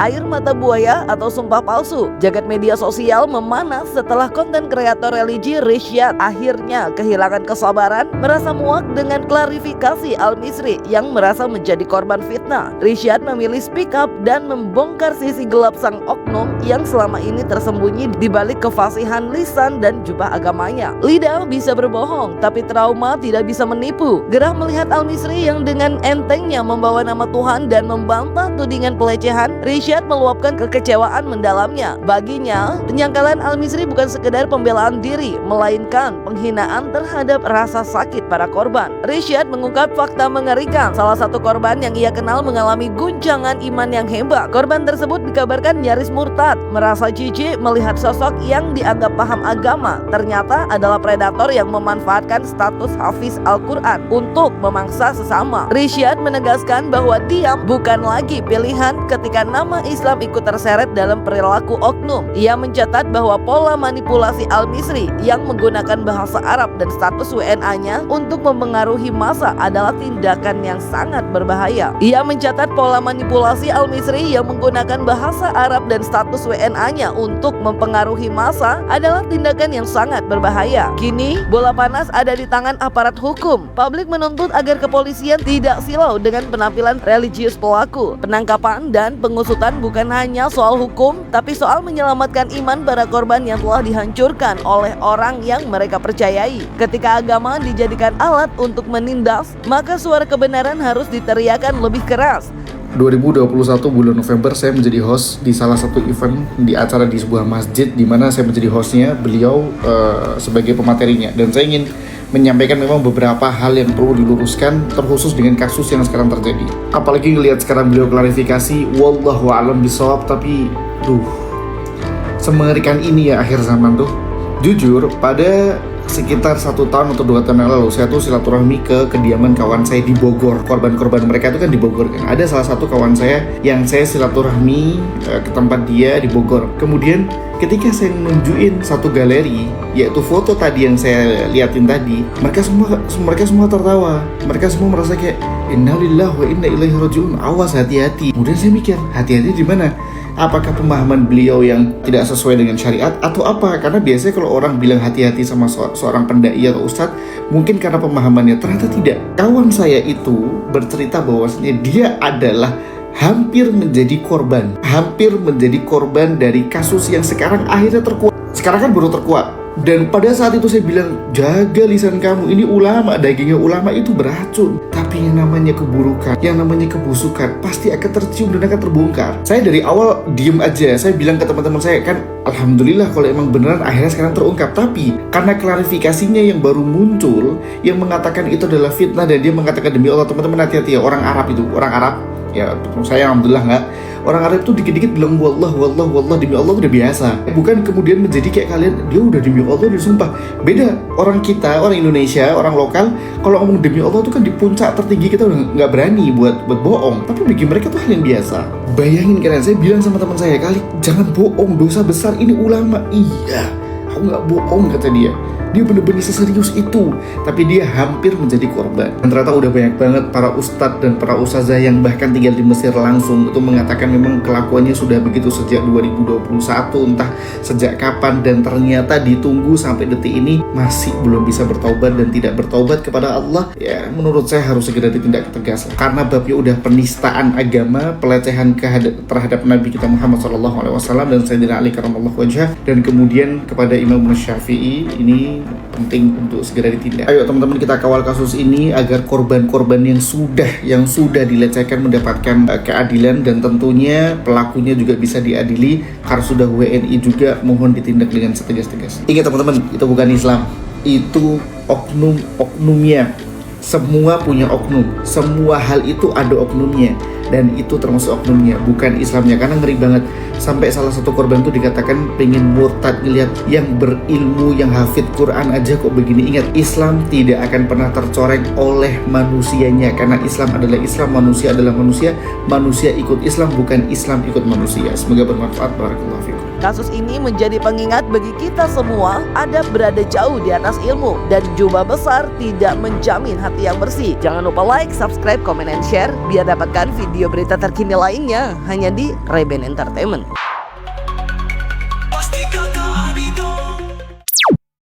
Air mata buaya atau sumpah palsu. Jagat media sosial memanas setelah konten kreator religi Rishad akhirnya kehilangan kesabaran, merasa muak dengan klarifikasi Al-Misri yang merasa menjadi korban fitnah. Rishad memilih speak up dan membongkar sisi gelap sang oknum yang selama ini tersembunyi di balik kefasihan lisan dan jubah agamanya. Lidah bisa berbohong, tapi trauma tidak bisa menipu. Gerah melihat Al-Misri yang dengan entengnya membawa nama Tuhan dan membantah tudingan pelecehan, Rishad meluapkan kekecewaan mendalamnya. Baginya, penyangkalan Al-Misri bukan sekedar pembelaan diri, melainkan penghinaan terhadap rasa sakit para korban. Rishad mengungkap fakta mengerikan. Salah satu korban yang ia kenal mengalami guncangan iman yang hebat. Korban tersebut dikabarkan nyaris murtad, merasa jijik melihat sosok yang dianggap paham agama ternyata adalah predator yang memanfaatkan status hafiz Al-Quran untuk memangsa sesama. Rishad menegaskan bahwa diam bukan lagi pilihan ketika nama Islam ikut terseret dalam perilaku oknum. Ia mencatat bahwa pola manipulasi Al-Misri yang menggunakan bahasa Arab dan status WNA-nya untuk mempengaruhi massa adalah tindakan yang sangat berbahaya. Ia mencatat pola manipulasi Al-Misri yang menggunakan bahasa Arab dan status WNA-nya untuk mempengaruhi massa adalah tindakan yang sangat berbahaya. Kini, bola panas ada di tangan aparat hukum. Publik menuntut agar kepolisian tidak silau dengan penampilan religius pelaku. Penangkapan dan pengusutan bukan hanya soal hukum, tapi soal menyelamatkan iman para korban yang telah dihancurkan oleh orang yang mereka percayai. Ketika agama dijadikan alat untuk menindas, maka suara kebenaran harus diteriakan lebih keras. 2021 bulan November saya menjadi host di salah satu event di acara di sebuah masjid di mana saya menjadi hostnya, beliau sebagai pematerinya, dan saya ingin menyampaikan memang beberapa hal yang perlu diluruskan terkhusus dengan kasus yang sekarang terjadi. Apalagi ngelihat sekarang beliau klarifikasi wallahu a'lam bishawab, tapi semengerikan ini ya akhir zaman tuh. Jujur, pada sekitar 1 tahun atau 2 tahun yang lalu saya tuh silaturahmi ke kediaman kawan saya di Bogor. Korban-korban mereka itu kan di Bogor kan. Ada salah satu kawan saya yang saya silaturahmi ke tempat dia di Bogor. Kemudian ketika saya nunjukin satu galeri, yaitu foto tadi yang saya liatin tadi, mereka semua tertawa. Mereka semua merasa kayak innalillahi wa inna ilaihi rajiun. Awas, hati-hati. Kemudian saya mikir, hati-hati di mana? Apakah pemahaman beliau yang tidak sesuai dengan syariat atau apa? Karena biasanya kalau orang bilang hati-hati sama seorang pendai atau ustadz, mungkin karena pemahamannya. Ternyata tidak. Kawan saya itu bercerita bahwasanya dia adalah hampir menjadi korban dari kasus yang sekarang akhirnya terkuat. Sekarang kan baru terkuat. Dan pada saat itu saya bilang, jaga lisan kamu, ini ulama, dagingnya ulama itu beracun. Tapi yang namanya keburukan, yang namanya kebusukan pasti akan tercium dan akan terbongkar. Saya dari awal diem aja, saya bilang ke teman-teman saya kan, alhamdulillah kalau emang beneran akhirnya sekarang terungkap. Tapi karena klarifikasinya yang baru muncul, yang mengatakan itu adalah fitnah, dan dia mengatakan demi Allah, teman-teman hati-hati ya, orang Arab, ya saya alhamdulillah enggak. Orang Arab itu dikit-dikit bilang wallah demi Allah udah biasa. Bukan kemudian menjadi kayak kalian, dia udah demi Allah udah sumpah. Beda orang kita, orang Indonesia, orang lokal, kalau ngomong demi Allah itu kan di puncak tertinggi, kita udah nggak berani buat bohong. Tapi bagi mereka tuh hal yang biasa. Bayangin kalian, saya bilang sama teman saya, kali jangan bohong, dosa besar, ini ulama. Iya, aku nggak bohong, kata dia. Dia benar-benar seserius itu, tapi dia hampir menjadi korban. Dan ternyata udah banyak banget para ustadz dan para ustazah yang bahkan tinggal di Mesir langsung itu mengatakan memang kelakuannya sudah begitu sejak 2021, entah sejak kapan, dan ternyata ditunggu sampai detik ini masih belum bisa bertaubat dan tidak bertaubat kepada Allah. Ya, menurut saya harus segera ditindak tegas karena babnya udah penistaan agama, pelecehan terhadap Nabi kita Muhammad SAW dan Sayyidina Ali karramallahu wajhah, dan kemudian kepada Imam Syafi'i. Ini penting untuk segera ditindak. Ayo teman-teman, kita kawal kasus ini agar korban-korban yang sudah dilecehkan mendapatkan keadilan, dan tentunya pelakunya juga bisa diadili. Karena sudah WNI juga, mohon ditindak dengan setegas-tegasnya. Ingat teman-teman, itu bukan Islam, itu oknum-oknumnya. Semua punya oknum, semua hal itu ada oknumnya, dan itu termasuk oknumnya, bukan Islamnya. Karena ngeri banget, sampai salah satu korban itu dikatakan pengen murtad ngeliat yang berilmu, yang hafid Quran aja kok begini. Ingat, Islam tidak akan pernah tercoreng oleh manusianya, karena Islam adalah Islam, manusia adalah manusia, manusia ikut Islam, bukan Islam ikut manusia. Semoga bermanfaat. Barakallahu fikum. Kasus ini menjadi pengingat bagi kita semua, adab berada jauh di atas ilmu, dan jubah besar tidak menjamin hati yang bersih. Jangan lupa like, subscribe, komen, dan share biar dapatkan video berita terkini lainnya hanya di Reben Entertainment.